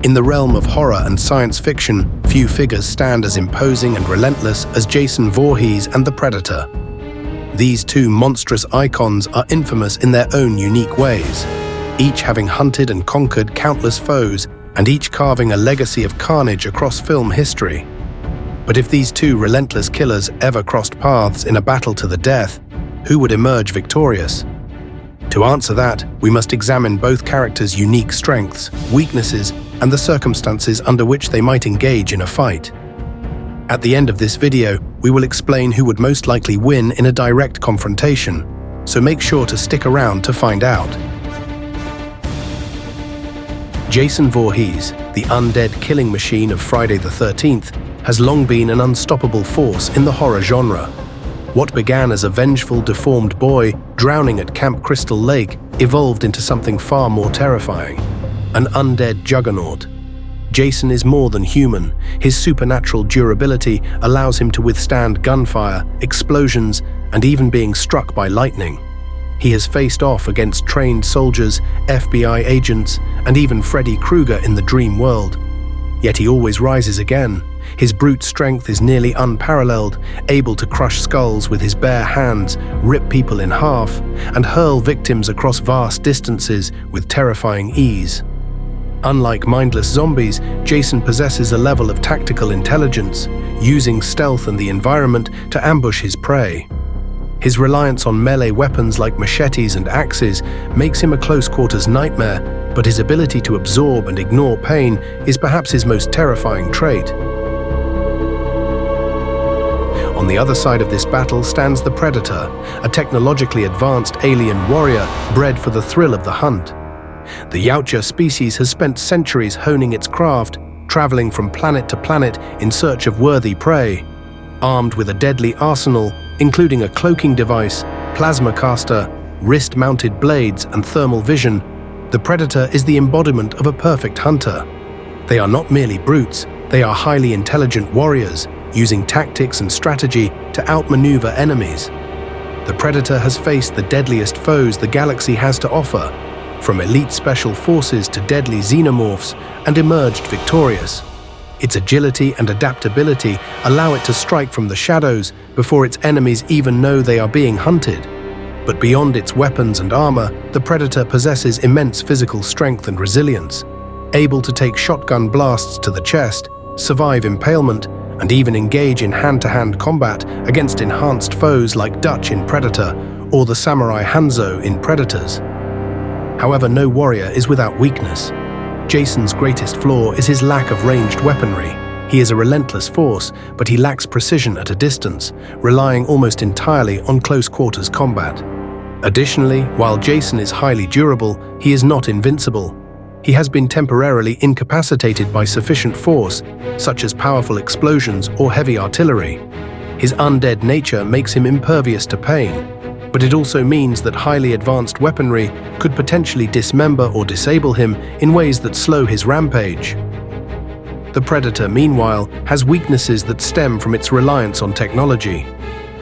In the realm of horror and science fiction, few figures stand as imposing and relentless as Jason Voorhees and the Predator. These two monstrous icons are infamous in their own unique ways, each having hunted and conquered countless foes, and each carving a legacy of carnage across film history. But if these two relentless killers ever crossed paths in a battle to the death, who would emerge victorious? To answer that, we must examine both characters' unique strengths, weaknesses, and the circumstances under which they might engage in a fight. At the end of this video, we will explain who would most likely win in a direct confrontation, so make sure to stick around to find out. Jason Voorhees, the undead killing machine of Friday the 13th, has long been an unstoppable force in the horror genre. What began as a vengeful, deformed boy drowning at Camp Crystal Lake evolved into something far more terrifying, an undead juggernaut. Jason is more than human. His supernatural durability allows him to withstand gunfire, explosions, and even being struck by lightning. He has faced off against trained soldiers, FBI agents, and even Freddy Krueger in the dream world. Yet he always rises again. His brute strength is nearly unparalleled, able to crush skulls with his bare hands, rip people in half, and hurl victims across vast distances with terrifying ease. Unlike mindless zombies, Jason possesses a level of tactical intelligence, using stealth and the environment to ambush his prey. His reliance on melee weapons like machetes and axes makes him a close-quarters nightmare, but his ability to absorb and ignore pain is perhaps his most terrifying trait. On the other side of this battle stands the Predator, a technologically advanced alien warrior bred for the thrill of the hunt. The Yautja species has spent centuries honing its craft, traveling from planet to planet in search of worthy prey. Armed with a deadly arsenal, including a cloaking device, plasma caster, wrist-mounted blades, and thermal vision, the Predator is the embodiment of a perfect hunter. They are not merely brutes, they are highly intelligent warriors, using tactics and strategy to outmaneuver enemies. The Predator has faced the deadliest foes the galaxy has to offer, from elite special forces to deadly xenomorphs, and emerged victorious. Its agility and adaptability allow it to strike from the shadows before its enemies even know they are being hunted. But beyond its weapons and armor, the Predator possesses immense physical strength and resilience, able to take shotgun blasts to the chest, survive impalement, and even engage in hand-to-hand combat against enhanced foes like Dutch in Predator or the samurai Hanzo in Predators. However, no warrior is without weakness. Jason's greatest flaw is his lack of ranged weaponry. He is a relentless force, but he lacks precision at a distance, relying almost entirely on close-quarters combat. Additionally, while Jason is highly durable, he is not invincible. He has been temporarily incapacitated by sufficient force, such as powerful explosions or heavy artillery. His undead nature makes him impervious to pain, but it also means that highly advanced weaponry could potentially dismember or disable him in ways that slow his rampage. The Predator, meanwhile, has weaknesses that stem from its reliance on technology.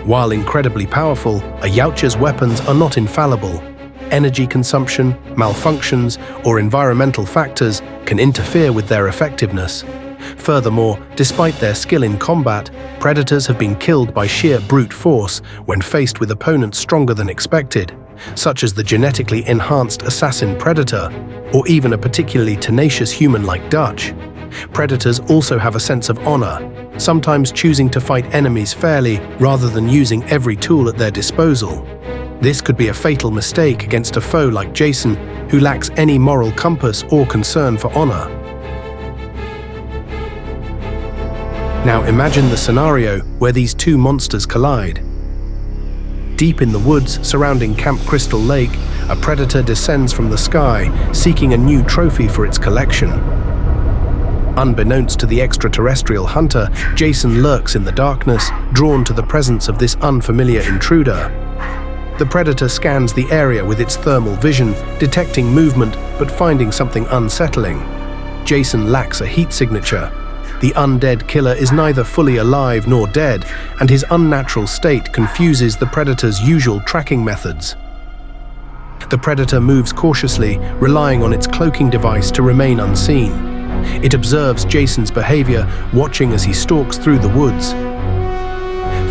While incredibly powerful, a Yautja's weapons are not infallible. Energy consumption, malfunctions, or environmental factors can interfere with their effectiveness. Furthermore, despite their skill in combat, Predators have been killed by sheer brute force when faced with opponents stronger than expected, such as the genetically enhanced assassin Predator, or even a particularly tenacious human like Dutch. Predators also have a sense of honor, sometimes choosing to fight enemies fairly rather than using every tool at their disposal. This could be a fatal mistake against a foe like Jason, who lacks any moral compass or concern for honor. Now imagine the scenario where these two monsters collide. Deep in the woods surrounding Camp Crystal Lake, a Predator descends from the sky, seeking a new trophy for its collection. Unbeknownst to the extraterrestrial hunter, Jason lurks in the darkness, drawn to the presence of this unfamiliar intruder. The Predator scans the area with its thermal vision, detecting movement but finding something unsettling. Jason lacks a heat signature. The undead killer is neither fully alive nor dead, and his unnatural state confuses the Predator's usual tracking methods. The Predator moves cautiously, relying on its cloaking device to remain unseen. It observes Jason's behavior, watching as he stalks through the woods.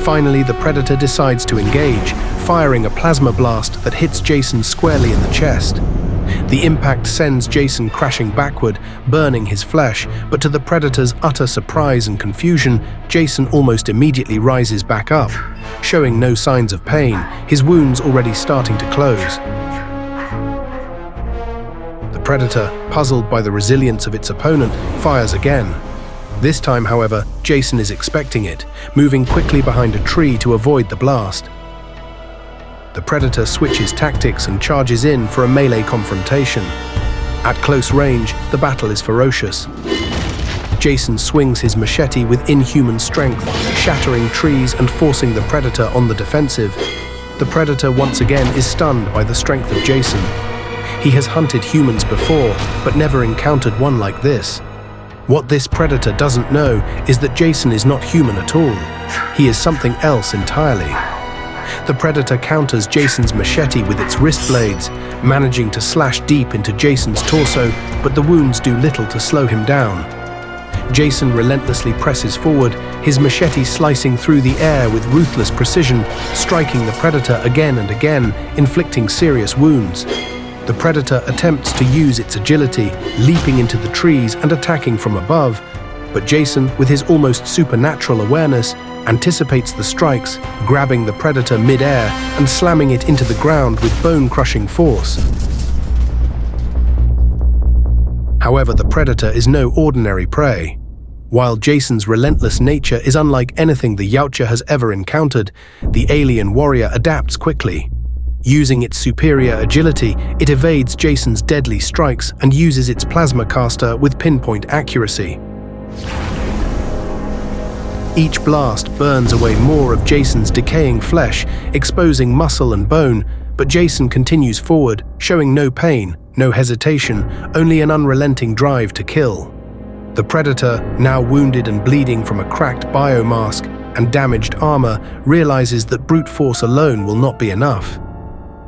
Finally, the predator decides to engage, firing a plasma blast that hits Jason squarely in the chest. The impact sends Jason crashing backward, burning his flesh, but to the predator's utter surprise and confusion, Jason almost immediately rises back up, showing no signs of pain, his wounds already starting to close. The predator, puzzled by the resilience of its opponent, fires again. This time, however, Jason is expecting it, moving quickly behind a tree to avoid the blast. The predator switches tactics and charges in for a melee confrontation. At close range, the battle is ferocious. Jason swings his machete with inhuman strength, shattering trees and forcing the predator on the defensive. The predator once again is stunned by the strength of Jason. He has hunted humans before, but never encountered one like this. What this predator doesn't know is that Jason is not human at all. He is something else entirely. The predator counters Jason's machete with its wrist blades, managing to slash deep into Jason's torso, but the wounds do little to slow him down. Jason relentlessly presses forward, his machete slicing through the air with ruthless precision, striking the predator again and again, inflicting serious wounds. The predator attempts to use its agility, leaping into the trees and attacking from above, but Jason, with his almost supernatural awareness, anticipates the strikes, grabbing the predator mid-air and slamming it into the ground with bone-crushing force. However, the predator is no ordinary prey. While Jason's relentless nature is unlike anything the Yautja has ever encountered, the alien warrior adapts quickly. Using its superior agility, it evades Jason's deadly strikes and uses its plasma caster with pinpoint accuracy. Each blast burns away more of Jason's decaying flesh, exposing muscle and bone, but Jason continues forward, showing no pain, no hesitation, only an unrelenting drive to kill. The predator, now wounded and bleeding from a cracked biomask and damaged armor, realizes that brute force alone will not be enough.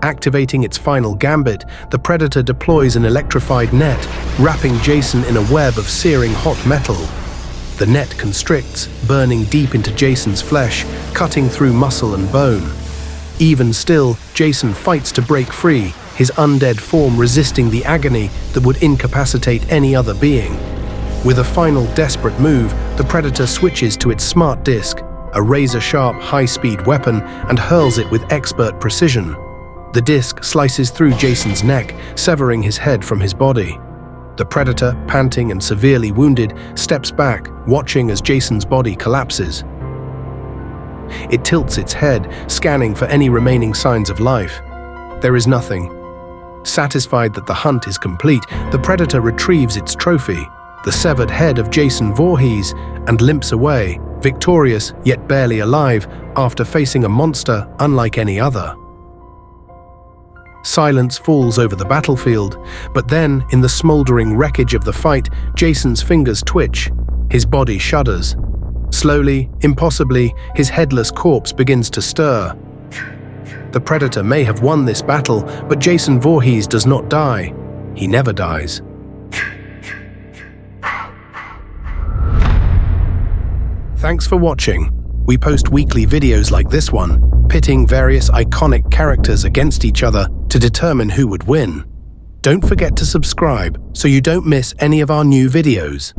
Activating its final gambit, the predator deploys an electrified net, wrapping Jason in a web of searing hot metal. The net constricts, burning deep into Jason's flesh, cutting through muscle and bone. Even still, Jason fights to break free, his undead form resisting the agony that would incapacitate any other being. With a final desperate move, the predator switches to its smart disc, a razor-sharp, high-speed weapon, and hurls it with expert precision. The disc slices through Jason's neck, severing his head from his body. The predator, panting and severely wounded, steps back, watching as Jason's body collapses. It tilts its head, scanning for any remaining signs of life. There is nothing. Satisfied that the hunt is complete, the predator retrieves its trophy, the severed head of Jason Voorhees, and limps away, victorious yet barely alive, after facing a monster unlike any other. Silence falls over the battlefield, but then, in the smoldering wreckage of the fight, Jason's fingers twitch. His body shudders. Slowly, impossibly, his headless corpse begins to stir. The predator may have won this battle, but Jason Voorhees does not die. He never dies. Thanks for watching. We post weekly videos like this one, pitting various iconic characters against each other to determine who would win. Don't forget to subscribe so you don't miss any of our new videos.